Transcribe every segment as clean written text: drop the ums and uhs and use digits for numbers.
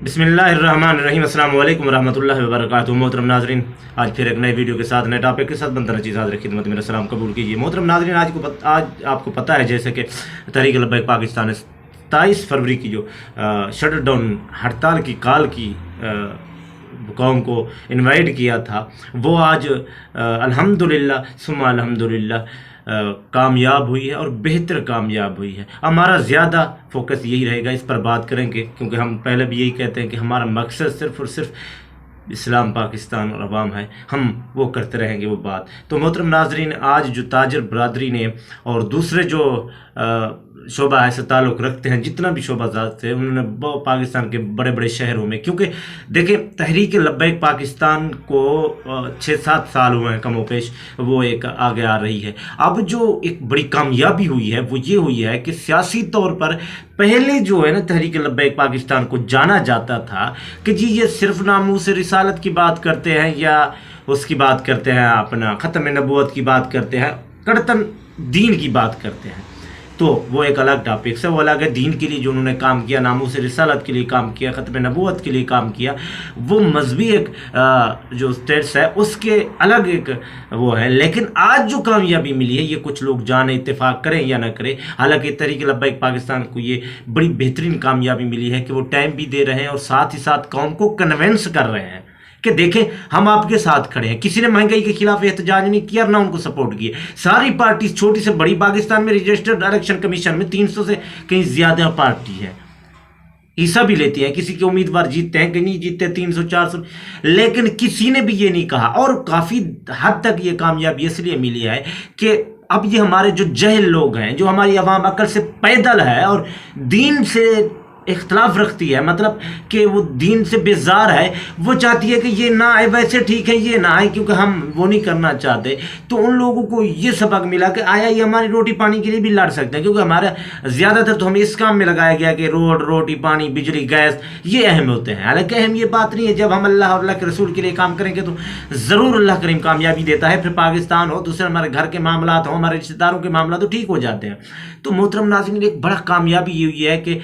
بسم اللہ الرحمن الرحیم۔ السلام علیکم ورحمۃ اللہ وبرکاتہ۔ محترم ناظرین، آج پھر ایک نئے ویڈیو کے ساتھ نئے ٹاپک کے ساتھ بندر چیز حاضر خدمت میرا سلام قبول کیجیے۔ محترم ناظرین، آج آپ کو پتہ ہے جیسے کہ تحریک لبیک پاکستان نے 27 فروری کی جو شٹر ڈاؤن ہڑتال کی کال کی قوم کو انوائٹ کیا تھا، وہ آج الحمدللہ ثم الحمدللہ کامیاب ہوئی ہے اور بہتر کامیاب ہوئی ہے۔ ہمارا زیادہ فوکس یہی رہے گا، اس پر بات کریں گے، کیونکہ ہم پہلے بھی یہی کہتے ہیں کہ ہمارا مقصد صرف اور صرف اسلام، پاکستان اور عوام ہے، ہم وہ کرتے رہیں گے وہ بات۔ تو محترم ناظرین، آج جو تاجر برادری نے اور دوسرے جو شعبہ سے تعلق رکھتے ہیں، جتنا بھی شعبہ ذات تھے، انہوں نے پاکستان کے بڑے بڑے شہروں میں، کیونکہ دیکھیں تحریک لبیک پاکستان کو 6-7 سال ہوئے ہیں کم و بیش، وہ ایک آگے آ رہی ہے۔ اب جو ایک بڑی کامیابی ہوئی ہے وہ یہ ہوئی ہے کہ سیاسی طور پر پہلے جو ہے نا تحریک لبیک پاکستان کو جانا جاتا تھا کہ جی یہ صرف ناموس رسالت کی بات کرتے ہیں یا اس کی بات کرتے ہیں، اپنا ختم نبوت کی بات کرتے ہیں، کڑتن دین کی بات کرتے ہیں، تو وہ ایک الگ ٹاپک ہے۔ وہ الگ ہے، دین کے لیے جو انہوں نے کام کیا، ناموس رسالت کے لیے کام کیا، ختم نبوت کے لیے کام کیا، وہ مذہبی ایک جو اسٹیٹس ہے اس کے الگ ایک وہ ہے۔ لیکن آج جو کامیابی ملی ہے، یہ کچھ لوگ جانے اتفاق کریں یا نہ کریں، حالانکہ تحریک لبیک پاکستان کو یہ بڑی بہترین کامیابی ملی ہے کہ وہ ٹائم بھی دے رہے ہیں اور ساتھ ہی ساتھ قوم کو کنونس کر رہے ہیں کہ دیکھیں ہم آپ کے ساتھ کھڑے ہیں۔ کسی نے مہنگائی کے خلاف احتجاج نہیں کیا، نہ ان کو سپورٹ کیا۔ ساری پارٹی چھوٹی سے بڑی، پاکستان میں رجسٹرڈ الیکشن کمیشن میں 300 سے کہیں زیادہ پارٹی ہے، حصہ بھی لیتی ہیں، کسی کے امیدوار جیتتے ہیں کہ نہیں جیتتے 300-400، لیکن کسی نے بھی یہ نہیں کہا۔ اور کافی حد تک یہ کامیابی اس لیے ملی ہے کہ اب یہ ہمارے جو جہل لوگ ہیں، جو ہماری عوام عقل سے پیدل ہے اور دین سے اختلاف رکھتی ہے، مطلب کہ وہ دین سے بیزار ہے، وہ چاہتی ہے کہ یہ نہ آئے، ویسے ٹھیک ہے یہ نہ آئے کیونکہ ہم وہ نہیں کرنا چاہتے، تو ان لوگوں کو یہ سبق ملا کہ آیا یہ ہماری روٹی پانی کے لیے بھی لڑ سکتے ہیں، کیونکہ ہمارا زیادہ تر تو ہمیں اس کام میں لگایا گیا کہ روڈ، روٹی پانی، بجلی، گیس یہ اہم ہوتے ہیں، حالانکہ اہم یہ بات نہیں ہے۔ جب ہم اللہ اور اللہ کے رسول کے لیے کام کریں گے تو ضرور اللہ کریم کامیابی دیتا ہے، پھر پاکستان ہو، دوسرے ہمارے گھر کے معاملات ہوں، ہمارے رشتہ داروں کے معاملات تو ٹھیک ہو جاتے ہیں۔ تو محترم ناظرین، ایک بڑا کامیابی یہ ہوئی ہے کہ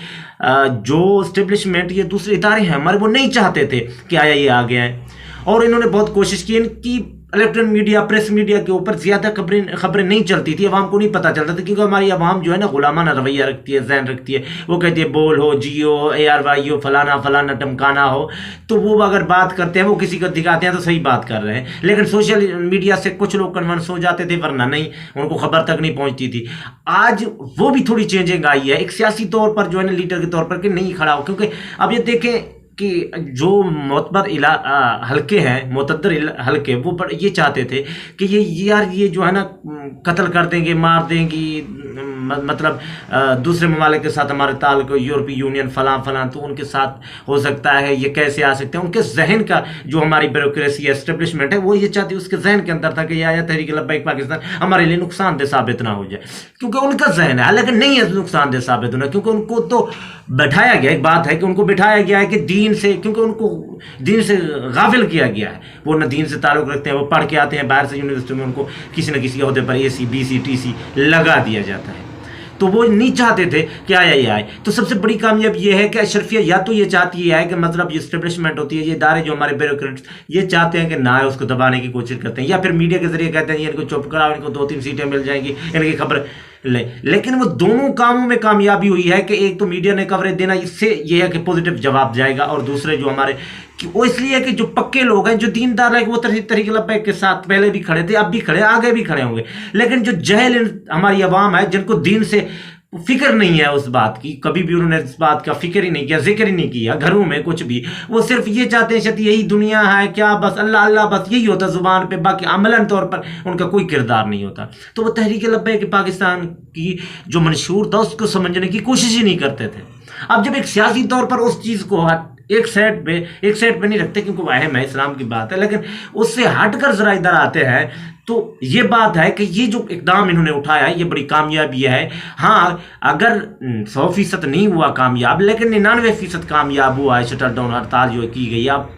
جو اسٹیبلشمنٹ یہ دوسرے ادارے ہیں ہمارے، وہ نہیں چاہتے تھے کہ آیا یہ آگے آئیں، اور انہوں نے بہت کوشش کی۔ ان کی الیکٹرانک میڈیا، پریس میڈیا کے اوپر زیادہ خبریں نہیں چلتی تھی، عوام کو نہیں پتہ چلتا تھا، کیونکہ ہماری عوام جو ہے نا غلامانہ رویہ رکھتی ہے، ذہن رکھتی ہے، وہ کہتی ہے بول ہو، جیو، ARY ہو، فلانا فلانا ٹمکانا ہو، تو وہ اگر بات کرتے ہیں، وہ کسی کو دکھاتے ہیں تو صحیح بات کر رہے ہیں، لیکن سوشل میڈیا سے کچھ لوگ کنونس ہو جاتے تھے، ورنہ نہیں، ان کو خبر تک نہیں پہنچتی تھی۔ آج وہ بھی تھوڑی چینجنگ آئی ہے ایک سیاسی طور پر، جو ہے نا لیڈر کے طور پر، کہ نہیں کھڑا ہو، کیونکہ اب یہ دیکھیں کہ جو معتبر حلقے ہیں، معتدر حلقے، وہ یہ چاہتے تھے کہ یہ جو ہے نا قتل کر دیں گے، مار دیں گی، مطلب دوسرے ممالک کے ساتھ ہمارے تعلق، یورپی یونین فلاں فلاں، تو ان کے ساتھ ہو سکتا ہے، یہ کیسے آ سکتے ہیں۔ ان کے ذہن کا جو ہماری بیوروکریسی ہے، اسٹیبلشمنٹ ہے، وہ یہ چاہتی ہے، اس کے ذہن کے اندر تھا کہ یہ آیا تحریک لبیک پاکستان ہمارے لیے نقصان دہ ثابت نہ ہو جائے، کیونکہ ان کا ذہن ہے، لیکن نہیں ہے نقصان دہ ثابت ہونا، کیونکہ ان کو تو بٹھایا گیا، ایک بات ہے کہ ان کو بٹھایا گیا ہے کہ دین سے، کیونکہ ان کو دین سے غافل کیا گیا ہے، وہ نہ دین سے تعلق رکھتے ہیں، وہ پڑھ کے آتے ہیں باہر سے یونیورسٹی میں، ان کو کسی نہ کسی عہدے پر AC BC TC لگا دیا جاتا ہے، تو وہ نہیں چاہتے تھے کہ آیا یہ آئے۔ تو سب سے بڑی کامیاب یہ ہے کہ اشرفیہ یا تو یہ چاہتی ہے کہ مطلب یہ اسٹیبلشمنٹ ہوتی ہے، یہ ادارے جو ہمارے بیوروکریٹس یہ چاہتے ہیں کہ نہ آئے، اس کو دبانے کی کوشش کرتے ہیں، یا پھر میڈیا کے ذریعے کہتے ہیں ان کو چپ کراؤ، ان کو 2-3 سیٹیں مل جائیں گی، ان کی خبر لیں۔ لیکن وہ دونوں کاموں میں کامیابی ہوئی ہے کہ ایک تو میڈیا نے کوریج دینا، اس سے یہ ہے کہ پوزیٹیو جواب جائے گا، اور دوسرے جو ہمارے وہ اس لیے کہ جو پکے لوگ ہیں، جو دیندار ہیں، وہ تحریک لبیک کے ساتھ پہلے بھی کھڑے تھے، اب بھی کھڑے، آگے بھی کھڑے ہوں گے، لیکن جو جہل ہماری عوام ہے، جن کو دین سے فکر نہیں ہے اس بات کی، کبھی بھی انہوں نے اس بات کا فکر ہی نہیں کیا، ذکر ہی نہیں کیا گھروں میں کچھ بھی، وہ صرف یہ چاہتے ہیں شاید یہی دنیا ہے کیا، بس اللہ اللہ بس یہی ہوتا زبان پہ، باقی عملاً طور پر ان کا کوئی کردار نہیں ہوتا، تو وہ تحریک لبیک پاکستان کی جو منشور تھا اس کو سمجھنے کی کوشش ہی نہیں کرتے تھے۔ اب جب ایک سیاسی طور پر اس چیز کو ایک سائڈ پہ نہیں رکھتے، کیونکہ وہ اہم ہے، اسلام کی بات ہے، لیکن اس سے ہٹ کر ذرا ادھر آتے ہیں، تو یہ بات ہے کہ یہ جو اقدام انہوں نے اٹھایا ہے، یہ بڑی کامیابی ہے۔ ہاں اگر 100% نہیں ہوا کامیاب، لیکن 99% کامیاب ہوا ہے۔ شٹر ڈاؤن ہڑتال جو کی گئی، آپ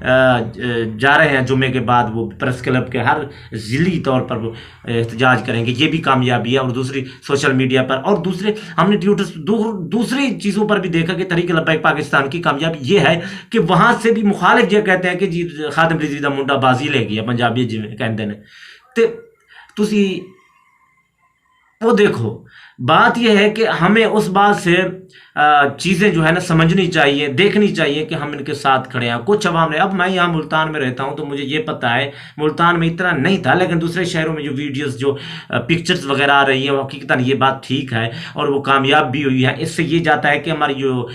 جا رہے ہیں جمعے کے بعد وہ پریس کلب کے ہر ضلعی طور پر وہ احتجاج کریں گے، یہ بھی کامیابی ہے۔ اور دوسری سوشل میڈیا پر اور دوسرے ہم نے ٹویٹر دوسری چیزوں پر بھی دیکھا کہ تحریک لبیک پاکستان کی کامیابی یہ ہے کہ وہاں سے بھی مخالف یہ کہتے ہیں کہ جی خادم رضوی دا منڈا بازی لے گیا، پنجابی جی کہتے ہیں۔ تو تسی وہ دیکھو، بات یہ ہے کہ ہمیں اس بات سے چیزیں جو ہے نا سمجھنی چاہیے، دیکھنی چاہیے کہ ہم ان کے ساتھ کھڑے ہیں۔ کچھ عوام نے، اب میں یہاں ملتان میں رہتا ہوں تو مجھے یہ پتہ ہے ملتان میں اتنا نہیں تھا، لیکن دوسرے شہروں میں جو ویڈیوز جو پکچرز وغیرہ آ رہی ہیں وہ حقیقتاً یہ بات ٹھیک ہے اور وہ کامیاب بھی ہوئی ہے۔ اس سے یہ جاتا ہے کہ ہماری جو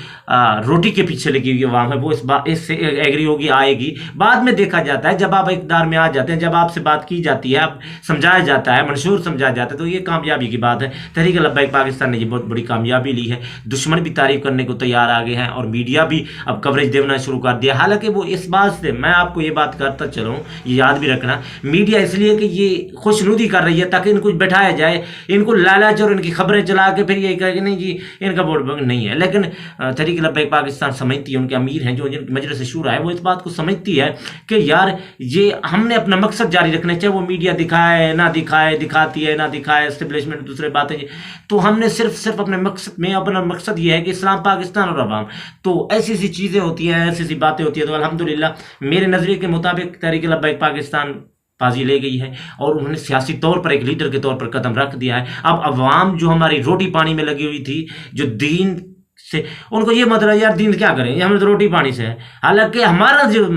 روٹی کے پیچھے لگی ہوئی عوام ہے وہ اس سے ایگری ہوگی، آئے گی۔ بعد میں دیکھا جاتا ہے جب آپ اقتدار میں آ جاتے ہیں، جب آپ سے بات کی جاتی ہے، اب سمجھایا جاتا ہے، منشور سمجھایا جاتا ہے، تو یہ کامیابی کی بات ہے۔ تحریک لبیک پاکستان نے یہ بہت بڑی کامیابی لی ہے، دشمن بھی تعریف کرنے کو تیار آگے ہیں اور میڈیا بھی اب کوریج دینا شروع کر دیا۔ حالانکہ وہ اس بات سے میں آپ کو یہ بات کرتا چلوں، یہ یاد بھی رکھنا، میڈیا اس لیے کہ یہ خوشنودی کر رہی ہے تاکہ ان کو بٹھایا جائے، ان کو لالچ اور ان کی خبریں چلا کے پھر یہ کہے کہ نہیں جی ان کا ووٹ بینک نہیں ہے۔ لیکن تحریک لبیک پاکستان سمجھتی ہے، ان کے امیر ہیں جو مجلس شورا ہے وہ اس بات کو سمجھتی ہے کہ یار یہ ہم نے اپنا مقصد جاری رکھنا چاہے، وہ میڈیا دکھائے نہ دکھائے، دکھاتی ہے نہ دکھائے، اسٹیبلشمنٹ دوسرے باتیں، تو ہم نے صرف اپنے مقصد میں، اپنا مقصد یہ ہے کہ اسلام پاکستان اور عوام، تو ایسی ایسی چیزیں ہوتی ہیں، ایسی ایسی باتیں ہوتی ہیں۔ تو الحمدللہ میرے نظریے کے مطابق تحریک لبیک پاکستان بازی لے گئی ہے اور انہوں نے سیاسی طور پر ایک لیڈر کے طور پر قدم رکھ دیا ہے۔ اب عوام جو ہماری روٹی پانی میں لگی ہوئی تھی، جو دین سے ان کو یہ مطلب یار دین کیا کریں، ہمیں تو روٹی پانی سے ہے، حالانکہ ہمارا جو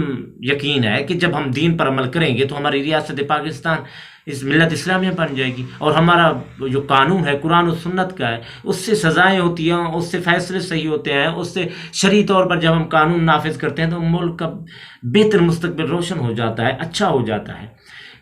یقین ہے کہ جب ہم دین پر عمل کریں گے تو ہماری ریاست پاکستان اس ملت اسلامیہ بن جائے گی، اور ہمارا جو قانون ہے قرآن و سنت کا ہے، اس سے سزائیں ہوتی ہیں، اس سے فیصلے صحیح ہوتے ہیں، اس سے شرعی طور پر جب ہم قانون نافذ کرتے ہیں تو ملک کا بہتر مستقبل روشن ہو جاتا ہے، اچھا ہو جاتا ہے۔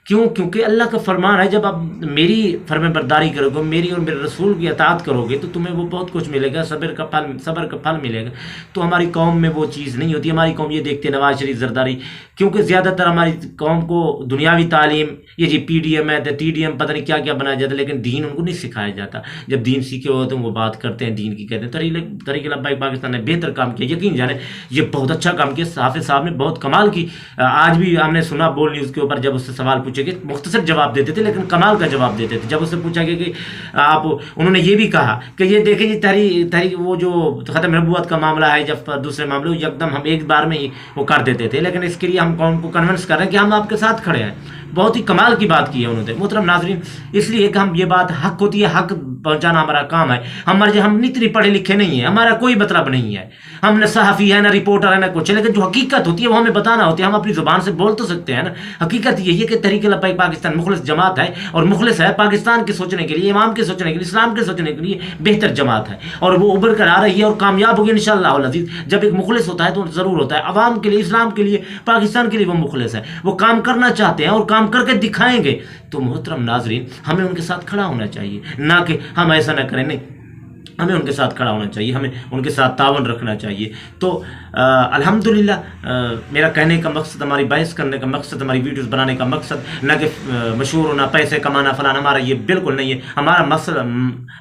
کیوں؟ کیونکہ اللہ کا فرمان ہے جب آپ میری فرمان برداری کرو گے، میری اور میرے رسول کی اطاعت کرو گے تو تمہیں وہ بہت کچھ ملے گا، صبر کا پھل ملے گا۔ تو ہماری قوم میں وہ چیز نہیں ہوتی، ہماری قوم یہ دیکھتے نواز شریف زرداری، کیونکہ زیادہ تر ہماری قوم کو دنیاوی تعلیم، یہ جی پی ڈی ایم ہے، ٹی ڈی ایم، پتہ نہیں کیا کیا بنایا جاتا ہے، لیکن دین ان کو نہیں سکھایا جاتا۔ جب دین سیکھے ہو تو وہ بات کرتے ہیں دین کی، کہتے ہیں۔ تحریک لبیک پاکستان نے بہتر کام کیا، یقین جانے یہ بہت اچھا کام کیا۔ حافظ صاحب نے بہت کمال کی، آج بھی ہم نے سنا بول نیوز کے اوپر جب اس سے سوال پوچھے گئے، مختصر جواب دیتے تھے لیکن کمال کا جواب دیتے تھے۔ جب اس سے پوچھا گیا کہ آپ، انہوں نے یہ بھی کہا کہ یہ دیکھیں جی تحریک وہ جو ختم نبوت کا معاملہ ہے، جب دوسرے معاملے یکدم ہم ایک بار میں ہی وہ کر دیتے تھے، لیکن اس کے لیے ہم قوم کو کنونس کر رہے ہیں کہ ہم آپ کے ساتھ کھڑے ہیں۔ بہت ہی کمال کی بات کی ہے انہوں نے۔ محترم ناظرین، اس لیے کہ ہم یہ بات حق ہوتی ہے، حق پہنچانا ہمارا کام ہے۔ ہم اتنی پڑھے لکھے نہیں ہیں، ہمارا کوئی مطلب نہیں ہے، ہم نہ صحافی ہے نہ رپورٹر ہے نہ کچھ، لیکن جو حقیقت ہوتی ہے وہ ہمیں بتانا ہوتی ہے۔ ہم اپنی زبان سے بول تو سکتے ہیں نا، حقیقت یہی ہے کہ تحریک لبیک پاکستان مخلص جماعت ہے، اور مخلص ہے پاکستان کے سوچنے کے لیے، امام کے سوچنے کے لیے، اسلام کے سوچنے کے لیے بہتر جماعت ہے، اور وہ ابھر کر آ رہی ہے اور کامیاب ہوگی انشاءاللہ العزیز۔ جب ایک مخلص ہوتا ہے تو ضرور ہوتا ہے عوام کے لیے، اسلام کے لیے، پاکستان کے لیے، وہ مخلص ہے، وہ کام کرنا چاہتے ہیں اور کام کر کے دکھائیں گے۔ تو محترم ناظرین، ہمیں ان کے ساتھ کھڑا ہونا چاہیے، نہ کہ ہم ایسا نہ کریں، نہیں، ہمیں ان کے ساتھ کھڑا ہونا چاہیے، ہمیں ان کے ساتھ تعاون رکھنا چاہیے۔ تو الحمدللہ میرا کہنے کا مقصد، ہماری بحث کرنے کا مقصد، ہماری ویڈیوز بنانے کا مقصد نہ کہ مشہور ہونا، پیسے کمانا، فلانا، ہمارا یہ بالکل نہیں ہے۔ ہمارا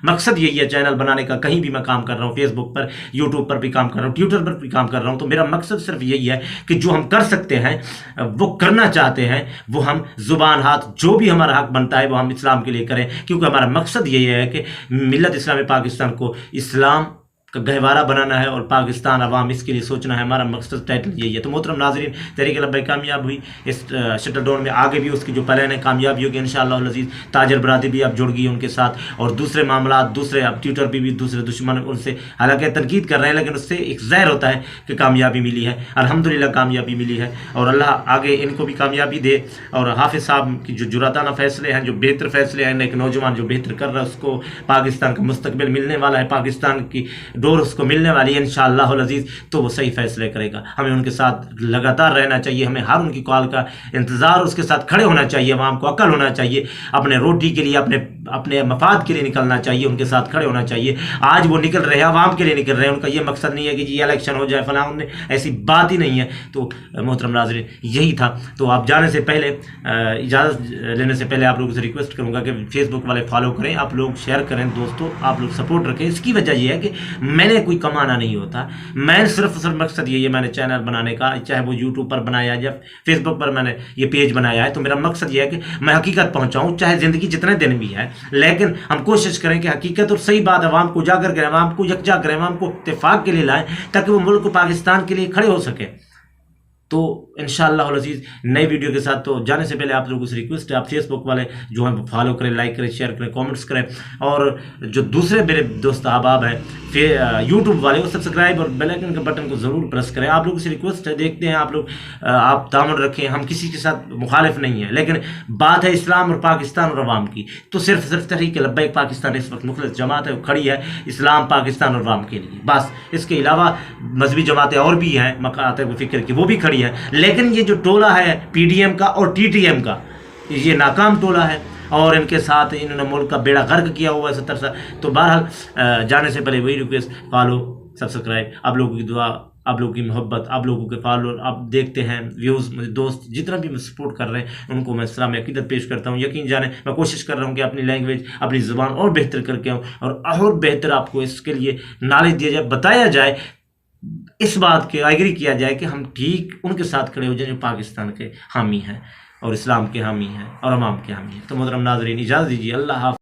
مقصد یہی ہے چینل بنانے کا، کہیں بھی میں کام کر رہا ہوں، فیس بک پر، یوٹیوب پر بھی کام کر رہا ہوں، ٹویٹر پر بھی کام کر رہا ہوں، تو میرا مقصد صرف یہی ہے کہ جو ہم کر سکتے ہیں، وہ کرنا چاہتے ہیں، وہ ہم زبان ہاتھ جو بھی ہمارا حق بنتا ہے وہ ہم اسلام کے لیے کریں، کیونکہ ہمارا مقصد یہی ہے کہ ملت اسلامی پاکستان کو اسلام کا گہوارہ بنانا ہے اور پاکستان عوام اس کے لیے سوچنا ہے۔ ہمارا مقصد ٹائٹل یہی ہے۔ تو محترم ناظرین، تحریک لبیک کامیاب ہوئی اس شٹل ڈاؤن میں، آگے بھی اس کی جو پلان ہے کامیابی ہوگی انشاءاللہ العزیز۔ تاجر برادری بھی اب جڑ گئی ان کے ساتھ، اور دوسرے معاملات، دوسرے اب ٹویٹر پہ بھی دوسرے دشمن ان سے حالانکہ تنقید کر رہے ہیں، لیکن اس سے ایک ظاہر ہوتا ہے کہ کامیابی ملی ہے، الحمدللہ کامیابی ملی ہے، اور اللہ آگے ان کو بھی کامیابی دے۔ اور حافظ صاحب کی جو جرأتانہ فیصلے ہیں، جو بہتر فیصلے ہیں، ایک نوجوان جو بہتر کر رہا ہے، اس کو پاکستان کا مستقبل ملنے والا ہے، پاکستان کی ڈور اس کو ملنے والی ہے انشاءاللہ العزیز، تو وہ صحیح فیصلے کرے گا۔ ہمیں ان کے ساتھ لگاتار رہنا چاہیے، ہمیں ہر ان کی کال کا انتظار، اس کے ساتھ کھڑے ہونا چاہیے، عوام کو عقل ہونا چاہیے، اپنے روٹی کے لیے، اپنے مفاد کے لیے نکلنا چاہیے، ان کے ساتھ کھڑے ہونا چاہیے۔ آج وہ نکل رہے ہیں عوام کے لیے نکل رہے ہیں، ان کا یہ مقصد نہیں ہے کہ جی الیکشن ہو جائے فلاں، ایسی بات ہی نہیں ہے۔ تو محترم ناظرین یہی تھا۔ تو آپ جانے سے پہلے، اجازت لینے سے پہلے آپ لوگوں سے ریکویسٹ کروں گا کہ فیس بک والے فالو کریں، آپ لوگ شیئر کریں، دوستوں آپ لوگ سپورٹ رکھیں۔ اس کی وجہ یہ ہے کہ میں نے کوئی کمانا نہیں ہوتا، میں صرف مقصد یہی ہے، میں نے چینل بنانے کا، چاہے وہ یوٹیوب پر بنایا یا فیس بک پر میں نے یہ پیج بنایا ہے، تو میرا مقصد یہ ہے کہ میں حقیقت پہنچاؤں، چاہے زندگی جتنے دن بھی ہے، لیکن ہم کوشش کریں کہ حقیقت اور صحیح بات عوام کو اجاگر کریں، عوام کو یکجا کریں، عوام کو اتفاق کے لیے لائیں، تاکہ وہ ملک پاکستان کے لیے کھڑے ہو سکے۔ تو انشاءاللہ العزیز نئی ویڈیو کے ساتھ، تو جانے سے پہلے آپ لوگوں سے ریکویسٹ ہے، آپ فیس بک والے جو ہیں فالو کریں، لائک کریں، شیئر کریں، کامنٹس کریں، اور جو دوسرے میرے دوست احباب ہیں یوٹیوب والے، وہ سبسکرائب اور بیل آئیکن کے بٹن کو ضرور پریس کریں۔ آپ لوگوں سے ریکویسٹ ہے، دیکھتے ہیں آپ لوگ، آپ تعاون رکھیں، ہم کسی کے ساتھ مخالف نہیں ہیں، لیکن بات ہے اسلام اور پاکستان اور عوام کی، تو صرف تحریک لبیک پاکستان اس وقت مخلص جماعت ہے، وہ کھڑی ہے اسلام، پاکستان اور عوام کے لیے بس۔ اس کے علاوہ مذہبی جماعتیں اور بھی ہیں مکاتب فکر کی، وہ بھی کھڑی ہے، لیکن یہ جو ٹولہ ہے پی ڈی ایم کا اور ٹی ٹی ایم کا، یہ ناکام ٹولہ ہے، اور ان کے ساتھ انہوں نے ملک کا بیڑا غرق کیا ہوا ہے 70 سال۔ تو بہرحال جانے سے پہلے وہی ریکویسٹ، فالو، سبسکرائب، آپ لوگوں کی دعا، آپ لوگوں کی محبت، آپ لوگوں کے فالوور، آپ دیکھتے ہیں ویوز، مجھے دوست جتنا بھی سپورٹ کر رہے ہیں ان کو میں اسلام عقیدت پیش کرتا ہوں۔ یقین جانیں میں کوشش کر رہا ہوں کہ اپنی لینگویج، اپنی زبان اور بہتر کر کے آؤں، اور بہتر آپ کو اس کے لیے نالج دیا جائے، بتایا جائے، اس بات کے ایگری کیا جائے کہ ہم ٹھیک ان کے ساتھ کھڑے ہو جائیں جو پاکستان کے حامی ہیں اور اسلام کے حامی ہیں اور عوام کے حامی ہیں۔ تو محترم ناظرین اجازت دیجیے، اللہ حافظ۔